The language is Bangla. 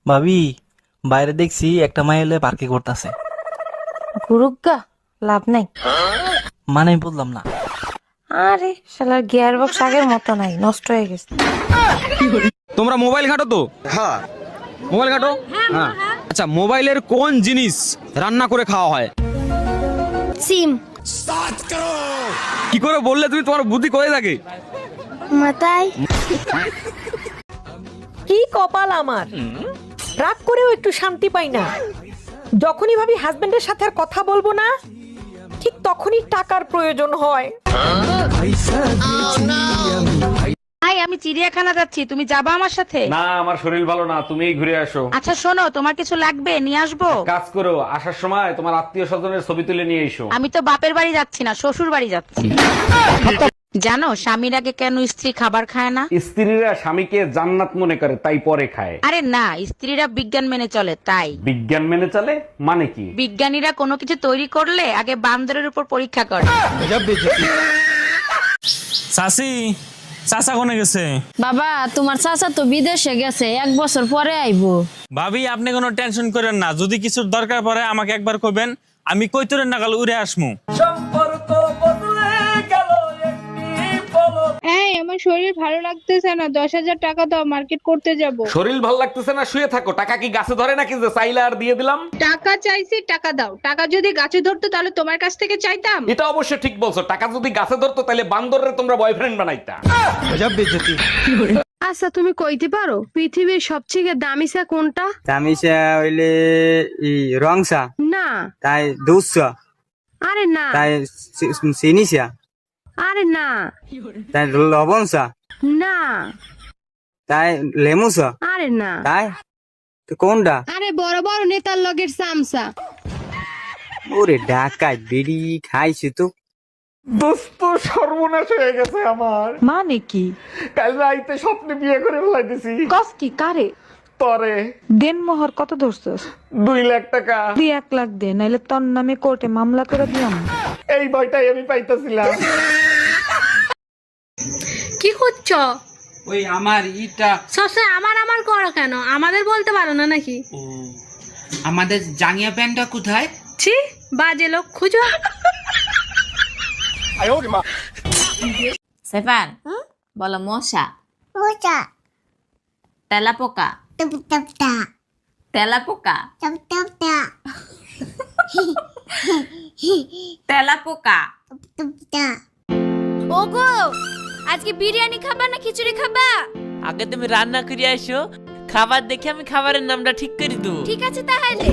ভাবি বাইরে দেখছি একটা মাইলে পার্কে করতেছে। গুরুগা লাভ নাই। মানে বললাম না। আরে শালার গিয়ার বক্স আগের মতো নাই, নষ্ট হয়ে গেছে। তোমরা মোবাইল ঘাটো তো? হ্যাঁ মোবাইল ঘাটো। হ্যাঁ আচ্ছা, মোবাইলের কোন জিনিস রান্না করে খাওয়া হয়? সিম। কি করে বললে তুমি? তোমার বুদ্ধি কোথায় থাকে? মাথায়। কি কপাল আমার, রাগ করেও একটু শান্তি পাই না। যখনই ভাবি হাজবেন্ডের সাথে আর কথা বলবো না, ঠিক তখনই টাকার প্রয়োজন হয়। আমি চিড়িয়াখানা যাচ্ছি, তুমি যাবা আমার সাথে? না, আমার শরীর ভালো না, তুমিই ঘুরে আসো। আচ্ছা শোনো, তোমার কিছু লাগবে নিয়ে আসবো? কাজ করো, আসার সময় তোমার আত্মীয় স্বজনের ছবি তুলে নিয়ে এসো। আমি তো বাপের বাড়ি যাচ্ছি না, শ্বশুর বাড়ি যাচ্ছি। জানো স্বামীর আগে কেন স্ত্রী খাবার খায় না? স্ত্রীরা স্বামীকে জান্নাত মনে করে, তাই পরে খায়। আরে না, স্ত্রীরা বিজ্ঞান মেনে চলে তাই। বিজ্ঞান মেনে চলে মানে কি? বিজ্ঞানীরা কোনো কিছু তৈরি করলে আগে বান্দরের উপর পরীক্ষা করে। চাচি, চাচা কোনে গেছে? বাবা তোমার চাচা তো বিদেশে গেছে, 1 বছর পরে আইবো। ভাবি আপনি কোনো টেনশন করেন না, যদি কিছুর দরকার পড়ে আমাকে একবার কইবেন, আমি কইতরের নাগাল উড়ে আসমু। এই আমার শরীর ভালো লাগতেছে না, 10,000 টাকা দাও, মার্কেট করতে যাব। শরীর ভালো লাগতেছে না, শুয়ে থাকো। টাকা কি গাছে ধরে নাকি যে চাইলে আর দিয়ে দিলাম? টাকা চাইছি, টাকা দাও। টাকা যদি গাছে ধরতো তাহলে তোমার কাছ থেকে চাইতাম। এটা অবশ্য ঠিক বলছো, টাকা যদি গাছে ধরতো তাহলে বান্দরের তোমরা বয়ফ্রেন্ড বানাইতা। আচ্ছা তুমি কইতে পারো পৃথিবীর সবচেয়ে দামি চা কোনটা? দামি চা হইলে রং চা, না। তাই দুধ চা, আরে না। তাই চিনি চা, আরে না। তাই লবণ চা, না। তাই লেমু চা। আরে না। তাই তো কোনটা? আরে বড় বড় নেতার লগের চামচা। ওরে ডাকাই বিড়ি খাইছি তো। দোস্ত সর্বনাশ হয়ে গেছে আমার। মানে কি? কাল রাইতে স্বপ্নে বিয়ে করে ফেলাইতেছি। কস কি কারে? তরে দেন মোহর কত ধরছস? 2 লাখ টাকা। 1 লাখ দে, নাইলে তোর নামে কোর্টে মামলা করে দিয়াম। এই ভয়টাই আমি পাইতাছিলাম। কি করছ? ওই আমার ইটা সবসময় আমার করো কেন? আমাদের বলতে পারো না নাকি? আমাদের জাঙ্গিয়া প্যান্টটা কোথায়? ছি, বাজে লোক খুঁজো। সেফান বলো মশা। মশা। তেলাপোকা। তেলাপোকা। তেলাপোকা। ওগো, আজকে বিরিয়ানি খাবা না খিচুড়ি খাবা? আগে তুমি রান্না করে আসো, খাবার দেখে আমি খাবারের নামটা ঠিক করে দেবো। ঠিক আছে তাহলে।